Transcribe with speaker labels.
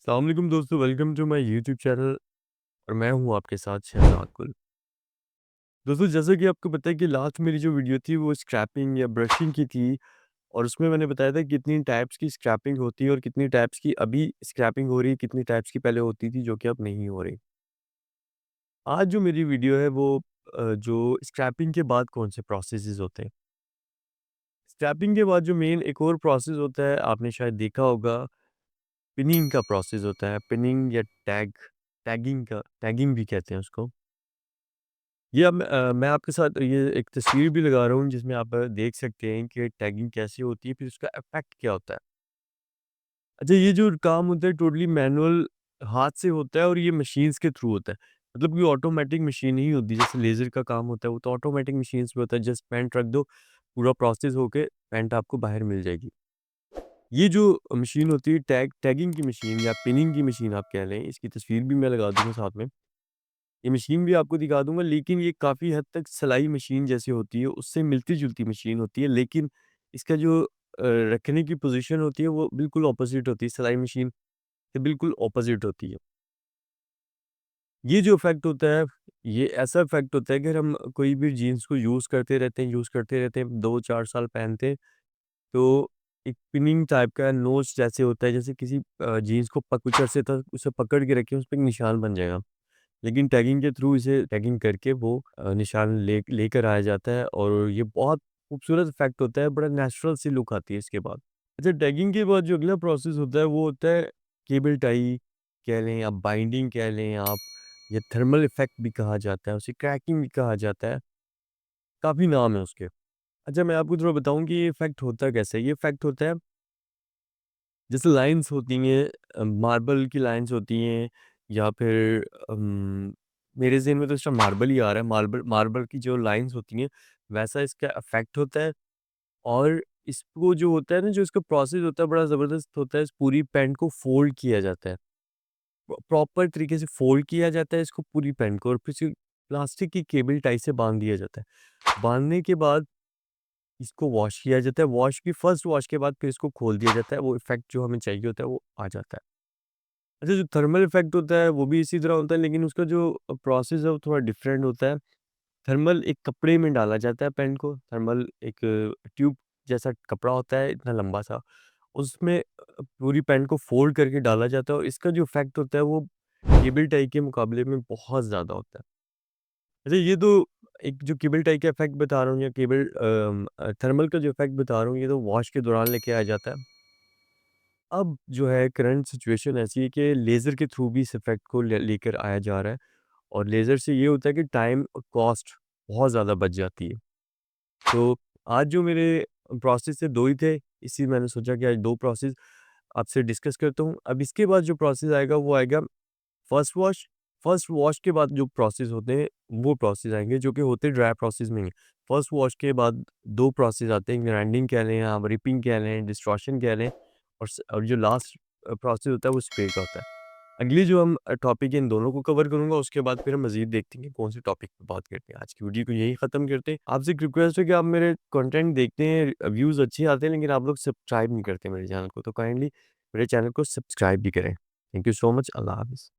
Speaker 1: अस्सलाम वालेकुम दोस्तों, welcome to my YouTube channel और मैं हूं आपके साथ शहजाद गुल। दोस्तों, जैसा कि आपको पता है कि लास्ट मेरी जो वीडियो थी वो स्क्रैपिंग या ब्रशिंग की थी और उसमें मैंने बताया था कितनी टाइप्स की स्क्रैपिंग होती है और कितनी टाइप्स की अभी स्क्रैपिंग हो रही है, कितनी टाइप्स की पहले होती थी जो कि अब नहीं हो रही। आज जो मेरी वीडियो है वो जो स्क्रैपिंग के बाद कौन से प्रोसेसेस होते हैं। स्क्रैपिंग के बाद जो मेन एक और प्रोसेस होता है, आपने शायद देखा होगा, पिनिंग का प्रोसेस होता है। पिनिंग या टैगिंग भी कहते हैं उसको। ये अब मैं आपके साथ ये एक तस्वीर भी लगा रहा हूँ जिसमें आप देख सकते हैं कि टैगिंग कैसे होती है, फिर उसका इफ़ेक्ट क्या होता है। अच्छा, ये जो काम होता है टोटली मैनुअल हाथ से होता है और ये मशीन्स के थ्रू होता है। मतलब कोई ऑटोमेटिक मशीन नहीं होती, जैसे लेज़र का काम होता है वो तो ऑटोमेटिक मशीन्स में होता है, जस्ट पेंट रख दो, पूरा प्रोसेस होके पेंट आपको बाहर मिल जाएगी। ये जो मशीन होती है टैगिंग की मशीन या पिनिंग की मशीन आप कह लें, इसकी तस्वीर भी मैं लगा दूँगा साथ में। ये मशीन भी आपको दिखा दूँगा, लेकिन ये काफ़ी हद तक सिलाई मशीन जैसी होती है, उससे मिलती-जुलती मशीन होती है, लेकिन इसका जो रखने की पोज़ीशन होती है वो बिल्कुल ऑपोज़िट होती है, सिलाई मशीन के बिल्कुल ऑपोज़िट होती है। ये जो इफ़ेक्ट होता है, ये ऐसा इफ़ेक्ट होता है कि अगर हम कोई भी जीन्स को यूज़ करते रहते हैं, 2-4 साल पहनते हैं, तो एक पिनिंग टाइप का नोच जैसे होता है, जैसे किसी जीन्स को कुछ अरसे तक उसे पकड़ के रखें, उसपे एक निशान बन जाएगा। लेकिन टैगिंग के थ्रू इसे टैगिंग करके वो निशान लेकर आया जाता है और ये बहुत खूबसूरत इफ़ेक्ट होता है, बड़ा नेचुरल सी लुक आती है इसके बाद। अच्छा, टैगिंग के बाद जो अगला प्रोसेस होता है वो होता है केबल टाई कह लें या बाइंडिंग कह लें आप, या थर्मल इफ़ेक्ट भी कहा जाता है, उसे क्रैकिंग भी कहा जाता है, काफ़ी नाम है उसके। अच्छा, मैं आपको थोड़ा बताऊँ कि ये इफ़ेक्ट होता कैसे है? ये इफ़ेक्ट होता है जैसे लाइन्स होती हैं, मार्बल की लाइन्स होती हैं या फिर मेरे ज़हन में तो इस टाइम मार्बल ही आ रहा है। मार्बल मार्बल की जो लाइन्स होती हैं, वैसा इसका इफ़ेक्ट होता है और इसको जो होता है ना, जो इसका प्रोसेस होता है, बड़ा ज़बरदस्त होता है। इस पूरी पैंट को फ़ोल्ड किया जाता है। प्रॉपर तरीके से फ़ोल्ड किया जाता है इसको पूरी पैंट को और फिर इसे प्लास्टिक की केबल टाई से बाँध दिया जाता है। बाँधने के बाद इसको वॉश किया जाता है। वॉश भी फर्स्ट वॉश के बाद फिर इसको खोल दिया जाता है। वो इफ़ेक्ट जो हमें चाहिए होता है, वो आ जाता है। अच्छा, जो थर्मल इफ़ेक्ट होता है वो भी इसी तरह होता है, लेकिन उसका जो प्रोसेस है वो थोड़ा डिफरेंट होता है। थर्मल एक कपड़े में डाला जाता है पेंट को, थर्मल एक ट्यूब जैसा कपड़ा होता है इतना लंबा-सा, उसमें पूरी पेंट को फ़ोल्ड करके डाला जाता है और इसका जो इफ़ेक्ट होता है वो केबल टाई के मुकाबले में बहुत ज़्यादा होता है। अच्छा, ये तो एक जो केबल टाई का इफ़ेक्ट बता रहा हूँ या थर्मल का जो इफ़ेक्ट बता रहा हूँ, ये तो वॉश के दौरान लेके आ जाता है। अब जो है करंट सिचुएशन ऐसी है कि लेज़र के थ्रू भी इस इफ़ेक्ट को लेकर आया जा रहा है और लेज़र से ये होता है कि टाइम और कॉस्ट बहुत ज़्यादा बच जाती है। तो आज जो मेरे प्रोसेस थे 2 ही थे, इसी मैंने सोचा कि आज 2 प्रोसेस आपसे डिस्कस करता हूँ। अब इसके बाद जो प्रोसेस आएगा वो आएगा फर्स्ट वॉश। फर्स्ट वॉश के बाद जो प्रोसेस होते हैं, वो प्रोसेस आएँगे जो कि होते ड्राई प्रोसेस में ही। फर्स्ट वॉश के बाद 2 प्रोसेस आते हैं, ग्राइंडिंग कह लें आप, रिपिंग कह लें, डिस्टॉर्शन कह लें और जो लास्ट प्रोसेस होता है वो स्प्रे का होता है। अगली जो हम टॉपिक है इन दोनों को कवर करूँगा, उसके बाद फिर हम मज़ीद देखते हैं कि कौन से टॉपिक पे बात करते हैं। आज की वीडियो को यहीं ख़त्म करते हैं। आपसे एक रिक्वेस्ट है कि आप मेरे कंटेंट देखते हैं, व्यूज़ अच्छे आते हैं, लेकिन आप लोग सब्सक्राइब नहीं करते मेरे चैनल को, तो काइंडली मेरे चैनल को सब्सक्राइब भी करें। Thank you so much. अल्लाह हाफ़िज़।